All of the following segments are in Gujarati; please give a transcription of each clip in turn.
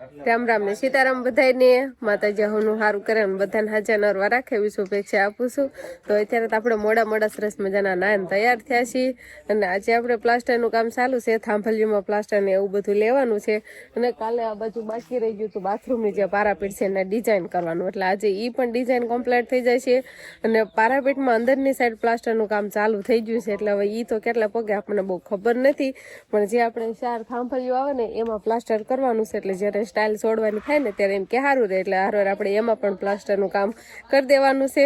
રામ રામ ને સીતારામ બધાને માતાજી હું સારું કરે ને બધાને હાજર નરવા રાખે એવી શુભેચ્છા આપું છું. તો અત્યારે તો આપણે મોડા સરસ મજાના નાન તૈયાર થયા છીએ અને આજે આપણે પ્લાસ્ટરનું કામ ચાલુ છે. થાંભલીમાં પ્લાસ્ટર ને એવું બધું લેવાનું છે અને કાલે આ બાજુ બાકી રહી ગયું હતું બાથરૂમની જે પારાપીટ છે એને ડિઝાઇન કરવાનું, એટલે આજે એ પણ ડિઝાઇન કમ્પ્લીટ થઈ જાય છે અને પારાપીટમાં અંદરની સાઈડ પ્લાસ્ટરનું કામ ચાલુ થઈ ગયું છે. એટલે હવે એ તો કેટલા પગે આપણને બહુ ખબર નથી, પણ જે આપણે 4 થાંભલીઓ આવે ને એમાં પ્લાસ્ટર કરવાનું છે. એટલે જ્યારે સ્ટાઇલ છોડવાની થાય ને ત્યારે એમ કે સારું રહે, એટલે હારવાર આપણે એમાં પણ પ્લાસ્ટરનું કામ કરી દેવાનું છે.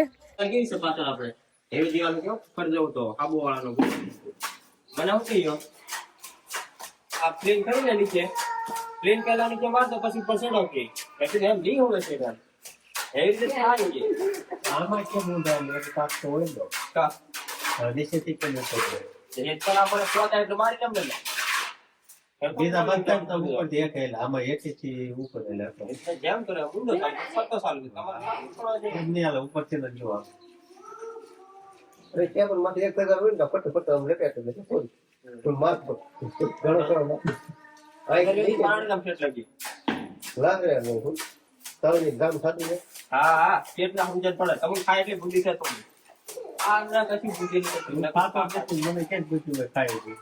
પ્લેન પહેલા નીચે માર તો પછી પરસેન્ટ ઓકે એટલે એમ નહીં હોય છે એવી રીતે થાય છે. આમાં કેમ ઊંડાઈ એક પાક તો હોય તો કા નીચેથી કેમ થાય છે એ પણ આપણે પોતા એટલે મારી કેમ લે બીજા બધા તો ઉપર દેખાય આમાં એકેથી ઉપર એટલે જેમ કરે ઊંડો થાય સત્તો સાલ તમારે થોડો એમની હાલે ઉપરથી ન જોવા અરે કેબલ માંથી એક તગાર હોય ને ફટ આમ લેપેટ દે તો માર ઘણો કરો આઈ ગઈ પાણી નામ ફેટ લાગી લાગે ને હું તારી ગામ ખાતી ને હા કેટલા સમજણ પડે તમે ખાય એટલે બુદ્ધિ છે તો આ ના કશી બુદ્ધિ નથી પાપા મને કેમ બુદ્ધિ ખાય છે.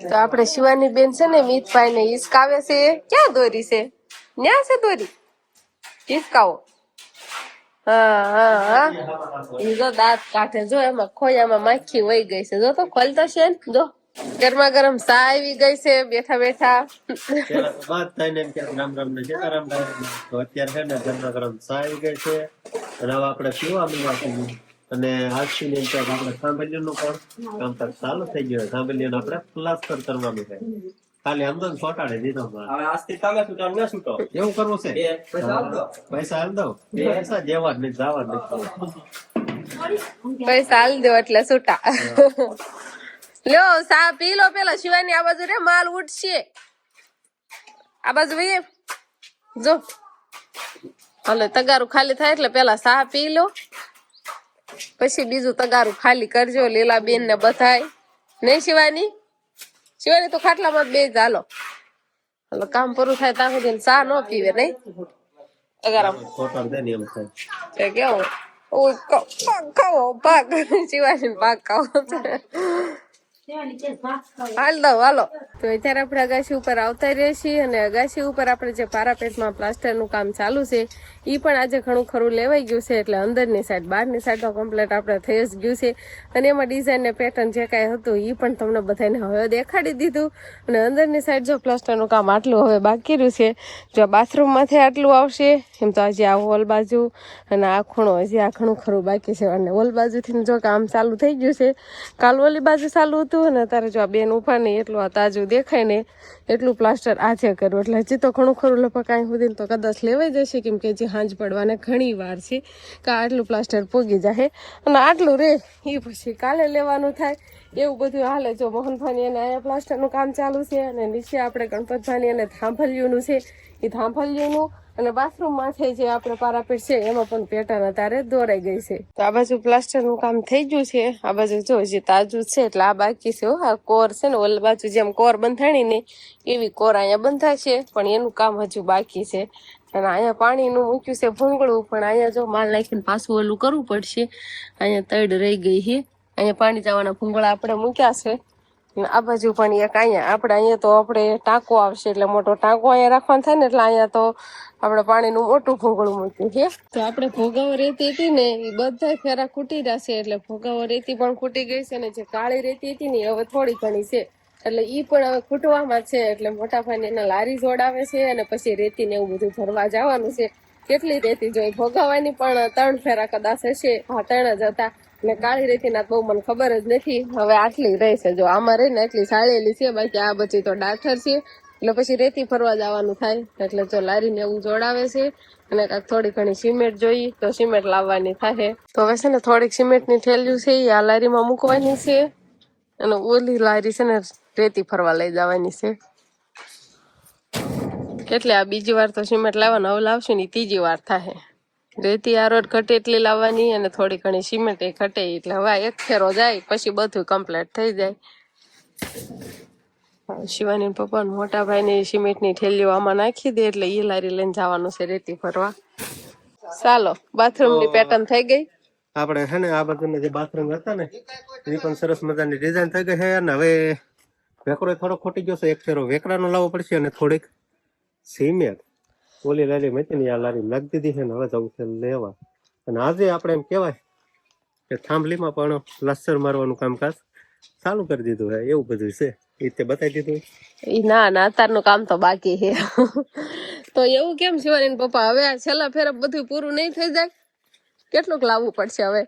તો આપણે શિવાની બેન છે ને મીતભાઈ ને હિસકાવે છે. ક્યાં દોરી છે? ન્યા છે દોરી, હિસકાવો. હા જો દાંત કાઢે, જો એમાં ખોયામાં માખી વહી ગઈ છે. જો તો ખોલતો છે ને, જો ગરમા ગરમ ચા આવી ગઈ છે બેઠા બેઠા. પેલા તો વાત થાય ને એમ કે રામ રામ ને સીતારામ તો અત્યારે છે ને ગરમા ગરમ ચા આવી ગઈ છે અને હવે આપણે પીવા માંગવા અને આજથી ને આપણે થાંભલીનું પણ કામકાજ ચાલુ થઈ ગયું. થાંભલીનું આપણે પ્લાસ્ટર કરવાનું છે, ખાલી આમ તો ચોટાડી દીધો. હવે આજથી તમે છૂટો ન છૂટો એવું કરવું છે. પૈસા આલ દો, પૈસા જેવા જ નહીં જવા જ નહીં. પૈસા હાલ દો એટલે છૂટા. લ્યો સા પી લો. પેલા શિવાની આ બાજુ રે માલ ઉઠશે, આ બાજુ ભાઈ જો હાલે તગારું ખાલી થાય એટલે પેલા સા પી લો, પછી બીજું તગારું ખાલી કરજો. લીલા બેન ને બધાય નહીં. શિવાની તો ખાટલામાં બે જ હાલો. હાલો કામ પૂરું થાય ત્યાં સુધી ચા ન પીવે નહીં. તગારામાં કેવું ખાવો પાક શિવાની પાક ખાવો હાલ દો હાલો. તો અત્યારે આપણે અગાસી ઉપર આવતા રહીએ છીએ અને અગાસી ઉપર આપણે જે પારાપેટમાં પ્લાસ્ટરનું કામ ચાલુ છે એ પણ આજે ઘણું ખરું લેવાઈ ગયું છે. એટલે અંદરની સાઈડ બહારની સાઈડ તો કમ્પ્લીટ આપણે થઈ જ ગયું છે અને એમાં ડિઝાઇન ને પેટર્ન જે કાંઈ હતું એ પણ તમને બધાને હવે દેખાડી દીધું. અને અંદરની સાઈડ જો પ્લાસ્ટરનું કામ આટલું હવે બાકી રહ્યું છે. જો બાથરૂમમાંથી આટલું આવશે એમ તો હજી આ હોલ બાજુ અને આ ખૂણો હજી આ ઘણું ખરું બાકી છે. અને હોલ બાજુથી જો કામ ચાલુ થઈ ગયું છે. કાલ ઓલી બાજુ ચાલુ હતું અને તારે જો આ બેન ઉભા નહીં એટલું આ તાજું દેખાય ને એટલું પ્લાસ્ટર આજે કર્યું. એટલે હજી તો ઘણું ખરું લગભગ કાંઈ સુધી તો કદાચ લેવાઈ જશે, કેમ કે હજી હાંજ પડવાને ઘણી વાર છે કે આટલું પ્લાસ્ટર પૂગી જાય અને આટલું રે એ પછી કાલે લેવાનું થાય એવું બધું હાલે. જો મોહનભાઈ અને અહીંયા પ્લાસ્ટરનું કામ ચાલુ છે અને નીચે આપણે ગણપતભાઈ અને થાંભલિયુંનું છે એ થાંભલિયુંનું અને બાથરૂમમાંથી જે આપણે પારાપીટ છે એમાં પણ પેટર્ન અત્યારે દોરાઈ ગઈ છે. તો આ બાજુ પ્લાસ્ટરનું કામ થઈ ગયું છે, આ બાજુ જો હજી તાજું છે એટલે આ બાકી છે. આ કોર છે ને ઓલી બાજુ જેમ કોર બંધાણી ને એવી કોર અહીંયા બંધાય છે પણ એનું કામ હજુ બાકી છે. અને અહીંયા પાણીનું મૂક્યું છે ભૂંગળું, પણ અહીંયા જો માલ નાખીને પાછું ઓલું કરવું પડશે. અહીંયા તડ રહી ગઈ છે, અહીંયા પાણી જવાના ભૂંગળા આપણે મૂક્યા છે. આ બાજુ પણ એક અહીંયા તો આપણે ટાંકો આવશે એટલે મોટો ટાંકો અહીંયા રાખવાનો થાય ને એટલે અહીંયા તો આપણે પાણીનું મોટું ભૂંગળું મૂક્યું છે. તો આપણે ભોગાવો રેતી હતી ને એ બધા ફેરા ખૂટી જશે, એટલે ભોગાવો રેતી પણ ખૂટી ગઈ છે અને જે કાળી રેતી હતી ને હવે થોડી ઘણી છે એટલે ઈ પણ હવે ખૂટવામાં છે. એટલે મોટા ભાઈને એના લારી જોડાવે છે અને પછી રેતી ને એવું બધું ભરવા જવાનું છે. કેટલી રેતી જોઈ ભોગાવાની પણ 3 ફેરા કદાચ હશે. હા 3 જ હતા ને કાળી રેતી ના બહુ મને ખબર જ નથી. હવે આટલી રહી છે, જો આમાં રહી ને એટલી સાળેલી છે, બાકી આ બધી તો ડાઠર છે એટલે પછી રેતી ફરવા જવાનું થાય. એટલે જો લારી ને એવું જોડાવે છે અને કાંઈક થોડી ઘણી સિમેન્ટ જોઈએ તો સિમેન્ટ લાવવાની થાય. તો હવે છે ને થોડીક સિમેન્ટની થેલીઓ છે એ આ લારીમાં મૂકવાની છે અને ઓલી લારી છે ને રેતી ફરવા લઈ જવાની છે. એટલે આ બીજી વાર તો સિમેન્ટ લાવવાનું, હવે લાવશું ને ત્રીજી વાર થાય. રેતી આ રોડ ઘટે એટલી લાવવાની અને થોડી ઘણી સિમેન્ટ એ ઘટે એટલે હવે એક ફેરો જાય પછી બધું કમ્પ્લીટ થઈ જાય. શિવાની પપ્પા મોટા ભાઈ ને સિમેન્ટની થેલીઓ આમાં નાખી દે એટલે એ લારી લઈને જવાનું છે રેતી ભરવા. ચાલો બાથરૂમ ની પેટર્ન થઈ ગઈ. આપણે છે ને આ બાજુના જે બાથરૂમ હતા ને એ પણ સરસ મજાની ડિઝાઇન થઈ ગઈ છે અને હવે વેકરો થોડો ખોટી ગયો છે. એક ફેરો વેકરાનો લાવવો પડશે અને થોડીક સિમેન્ટ ઓલી લારી મેચી આ લારી નાખી દીધી છે ને હવે જવું છે લેવા. અને આજે આપણે એમ કહેવાય કે થાંભલીમાં પણ પ્લાસ્ટર મારવાનું કામકાજ ચાલુ કરી દીધું છે. એવું બધું છે એ તે બતાવી દીધું. ના અત્યારનું કામ તો બાકી છે. તો એવું કેમ શિવાની પપ્પા હવે આ છેલ્લા ફેર બધું પૂરું નહીં થઈ જાય? કેટલુંક લાવવું પડશે હવે?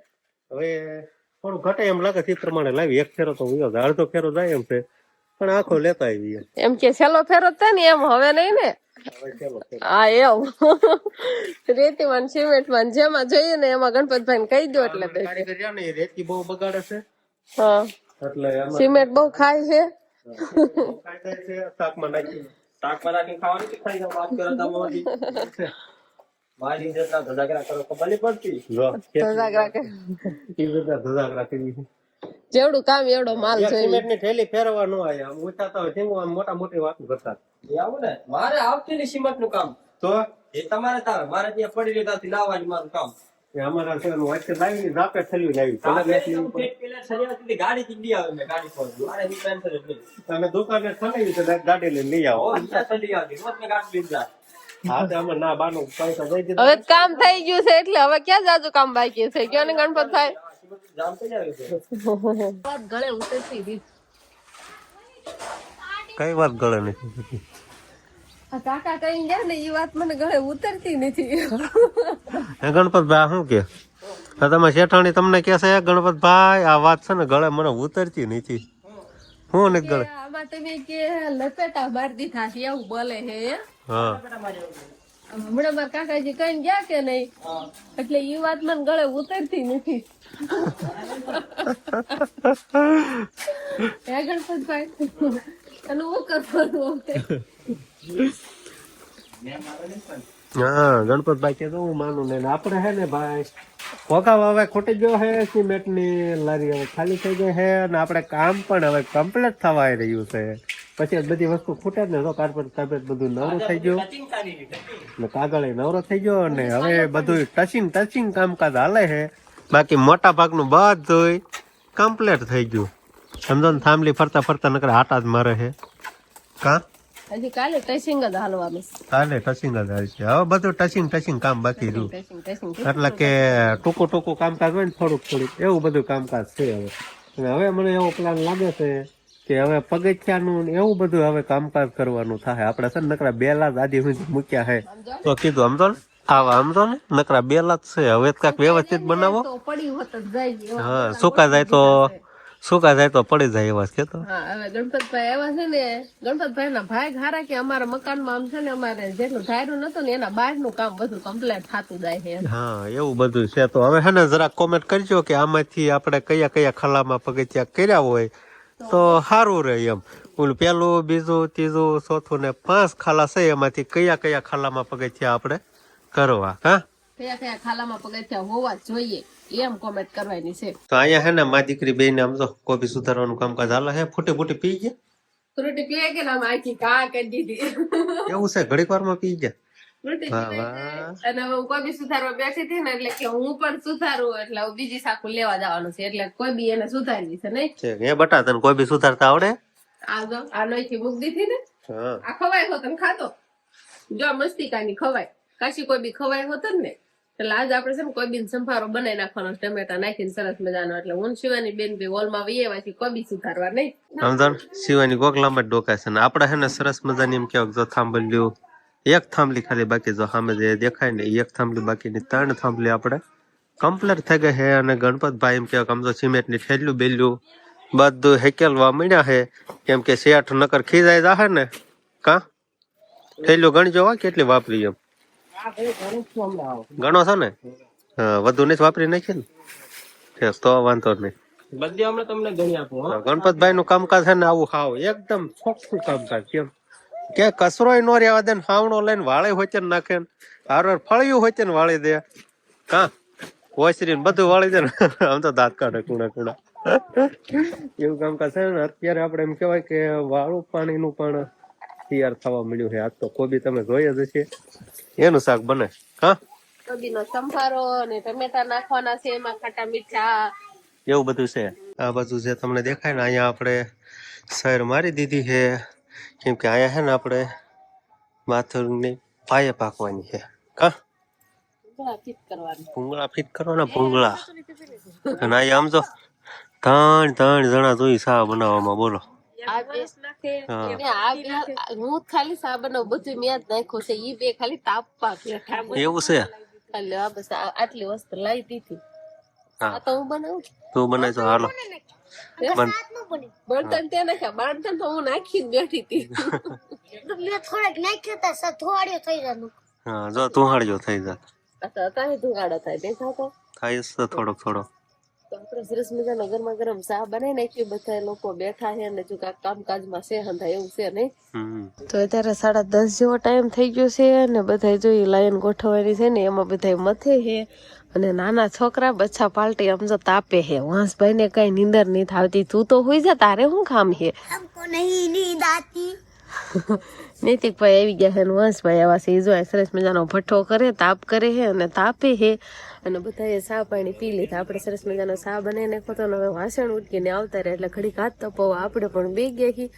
હવે થોડું ઘટે એમ લાગે છે એ પ્રમાણે લાવી. એક ફેરો તો અડધો ફેરો જાય એમ છે પણ આખો લેતા આવીએ એમ કે છેલ્લો ફેરો થાય ને એમ હવે નહીં ને. હા એવું રેતીમાં સિમેન્ટમાં જેમાં જોઈએ ને એમાં ગણપતભાઈ કહી દો એટલે રેતી બહુ બગાડે છે. હા એટલે સિમેન્ટ બહુ ખાય છે. શાકમાં નાખી ખાવાની ખાઈ વાત કરો તમે. મારી જેટલા ધજાગરા કરો ખબર નહીં પડતી. જેવડું કામ એવડો માલ જોઈએ. સિમેન્ટની થેલી ફેરવવા ન આયા ઉઠાતા હોય તેમ મોટા મોટી વાતો કરતા. આવું ને મારે આવતી ને સિમેન્ટ નું કામ તો એ તમારે તારે મારે ત્યાં પડી રહેતાથી લાવવાની મારું કામ. અમારા છે વચ્ચે લાવી રાપે થેલી લાવી ગાડી થી લઈ આવે ગાડી પર મારે ટેન્શન જ નહીં. તમે દુકાને થલાવી તો ગાડી લઈને લઈ આવો. ગાડી લઈ જાય. ના બાનું પૈસા દઈ દીધા. હવે કામ થઈ ગયું છે એટલે હવે ક્યાં જાજુ કામ બાકી છે? કયો ને ગણપત થાય ગળે ઉતરતી કઈ વાત ગળે નથી. કાકા કઈ ગયા ને એ વાત મને ગળે ઉતરતી નથી. ગણપતભાઈ શું કે તમે શેઠાણી તમને કે છે ગણપતભાઈ આ વાત છે ને ગળે મને ઉતરતી નથી. હું ને ગળે આમાં તમે કે લપેટા મારી દીધા છે એવું બોલે છે. હા હમણાં મારા કાકાજી કઈ ગયા કે નહીં એટલે એ વાત મને ગળે ઉતરતી નથી. હે ગણપતભાઈ અને હું કરવાનું? હા ગણપતભાઈ કે હું માનું ને આપણે હે ને ભાઈ ભોગાવ હવે ખોટી ગયો હે. સિમેન્ટ ની લારી હવે ખાલી થઈ ગઈ છે અને આપણે કામ પણ હવે કમ્પ્લીટ થવા આવી રહ્યું છે. પછી બધી વસ્તુ ખૂટે ને તો કાર્પેટ બધું નવરું થઈ ગયું ને કાગળ નવરો થઈ ગયો અને હવે બધું ટચિંગ કામકાજ હાલે છે. બાકી મોટા ભાગનું બધું કમ્પ્લીટ થઈ ગયું. સમજો ને થાંભલી ફરતા ફરતા નકર આટા જ મારે છે. કા હજી કાલે ટચિંગ જ હાલવાનું કાલે ટચિંગ જ હાલ છે. હવે બધું ટચિંગ કામ બાકી રહ્યું. એટલે કે ટૂંકું કામકાજ હોય ને થોડુંક એવું બધું કામકાજ છે હવે. અને હવે મને એવો પ્લાન લાગે છે કે હવે પગથિયાનું એવું બધું હવે કામકાજ કરવાનું થાય. આપણે છે ને નકરા બેલા જ આદિ સુધી મૂક્યા છે તો કીધું સમજો ને સમજો ને નકરા બેલા જ છે. હવે કાંઈક વ્યવસ્થિત બનાવો. હા સુકા જાય તો પડી જાય એવા છે. તો હવે ગણપતભાઈ એવા છે ને ગણપતભાઈ ના ભાઈ હારા કે અમારા મકાનમાં આમ છે ને અમારે જેટલું ધાર્યું નતું ને એના બહાર નું કામ બધું કમ્પ્લીટ થતું જાય છે. હા એવું બધું છે. તો હવે છે ને જરા કોમેન્ટ કરજો કે આમાંથી આપણે કયા ખલામાં પગથિયા કર્યા હોય તો સારું રહે એમ. ઓલું પેલું બીજું ત્રીજું ચોથું ને 5 ખાલા છે એમાંથી કયા ખાલામાં પગથિયા આપણે કરવા. હા કયા ખાલામાં પગથિયા હોવા જોઈએ એમ કોમેન્ટ કરવાની છે. તો અહીંયા હે ને મા દીકરી બે ને સમજો કોબી સુધારવાનું કામકાજ હાલે છે. ફૂટી પી ગયા ફ્રૂટી પીએ કે ના આખી કા કરી દીધી એવું છે. ઘડીક વારમાં પી ગયા. ફ્રૂટી અને હું કોબી સુધારવા બેઠી હતી ને એટલે કે હું પણ સુધારું એટલે બીજી સાકુ લેવા જવાનું છે એટલે કોબી એને સુધારી છે નહીં. એ બટા તને કોબી સુધારતા આવડે? આ નોઈથી મૂક દીધી ને આ ખવાય હોત ને ખાતો જો મસ્તી કાની ખવાય કાશી કોબી ખવાય હોત ને એટલે આજ આપડે છે ને કોબી સંભારો બનાવી નાખવાનો ટમેટા નાખીને સરસ મજાનો. એટલે હું શિવાની બેન બે હોલમાં વૈયાવાથી કોબી સુધારવા નહીં સમજો શિવાની ગોખલામાં જ ડોકાય છે ને આપણે હે ને સરસ મજાની એમ કેવાય જો થાંભલ્યું એક થાંભલી ખાલી બાકી જો સામે જે દેખાય ને એક થાંભલી બાકીની 3 થાંભલી આપણે કમ્પ્લીટ થઈ ગઈ છે. અને ગણપતભાઈ એમ કેવાય સમજો સિમેન્ટ ની થેલ્યું બેલ્યું બધું હેકેલવા મળ્યા છે. કેમ કે શેઠ નકર ખીજાઈ જાહે ને. કા થેલ્યું ગણજો કેટલી વાપરી એમ ગણો છો ને? હા વધુ નથી વાપરી નાખી ને તો વાંધો નહીં. બધી હમણાં તમને ગણી આપું. ગણપતભાઈ નું કામકાજ છે ને આવું હાવ એકદમ ચોખ્ખું કામકાજ. કેમ કે કચરોય નો રહેવા દે ને હાવણો લઈને વાળે હોય નાખે હાર ફળિયું હોય ને વાળી દે. કા ઓસરી બધું વાળી દે ને આમ તો દાંત કાઢે કુણા એવું કામકાજ છે ને અત્યારે આપણે એમ કહેવાય કે વાળું પાણીનું પણ તૈયાર થવા મળ્યું છે. આજ તો કોબી તમે જોઈ જ હશે, એનું શાક બને. હા, કોબીનો સંભારો અને ટમેટા નાખવાના છે એમાં, ખાટા મીઠા એવું બધું છે. આ બધું જે તમને દેખાય ને અહીંયા આપણે સૈર મારી દીધી છે, કેમ કે અહીંયા છે ને આપણે માથુરની પાયે પાકવાની છે. કા ફિટ કરવાનું. ભૂંગળા ફિટ કરવાના, ભૂંગળા. અને અહીંયા આમ તો ત્રણ જણા જોઈ સા બનાવવામાં, બોલો. આ બે નાખે ને આ બે હું ખાલી સા બનાવું, બધું મેં જ નાખ્યું છે. ઈ બે ખાલી તાપવા બેઠા. એવું છે. ખાલી આ બસ આટલી વસ્તુ લાવી દીધી. આ તો હું બનાવું. તું બનાવી તો હાલો. બળતણ તે નાખ્યા, બળતણ તો હું નાખી જ બેઠી હતી. મેં થોડાક નાખ્યા હતા, થોડીઓ થઈ જવાનું. હા, જો તું હાડ્યો થઈ જા. અત્યારે ધુગાડો થાય દેખાતો થાય જ તો થોડોક. તો આપણે સરસ મજાનો ગરમા ગરમ ચા બનાવી નાખીએ. બધા લોકો બેઠા છે અને જો કાંઈક કામકાજમાં છે હંધા એવું છે નહીં. તો અત્યારે 10:30 જેવો ટાઈમ થઈ ગયો છે અને બધા જોઈ લાઈન ગોઠવવાની છે ને એમાં બધા મથે છે અને નાના છોકરા બચ્ચા પાલટી આમ જો તાપે છે. વાંસભાઈ ને કઈ નીંદર નહીં થાવતી. તું તો હુઈ જા, તારે શું કામ છે? हमको नहीं नींद आती. નૈતિકભાઈ આવી ગયા છે અને વંશભાઈ આવા છે. જો સરસ મજાનો ભઠ્ઠો કરે, તાપ કરે છે અને તાપે છે અને બધાએ ચા પાણી પી લીધા. આપણે સરસ મજાનો ચા બનાવી નાખો તો હવે વાસણ ઉટકીને આવતા રહે એટલે ઘડીક હાથ તપાવવા આપણે પણ બે ગયા છીએ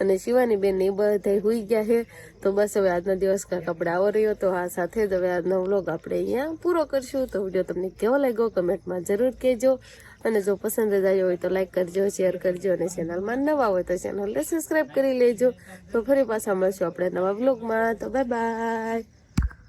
અને શિવાની બેન ને બધા હુઈ ગયા છે. તો બસ હવે આજનો દિવસ કાંઈક આપણે આવો રહ્યો. તો આ સાથે જ હવે આજનો વ્લોગ આપણે અહીંયા પૂરો કરશું. તો વિડીયો તમને કેવો લાગ્યો કમેન્ટમાં જરૂર કહેજો અને જો પસંદ જ આવ્યો હોય તો લાઈક કરજો, શેર કરજો અને ચેનલમાં નવા હોય તો ચેનલને સબસ્ક્રાઈબ કરી લેજો. તો ફરી પાછા મળશું આપણે નવા વ્લોગમાં. તો બાય બાય.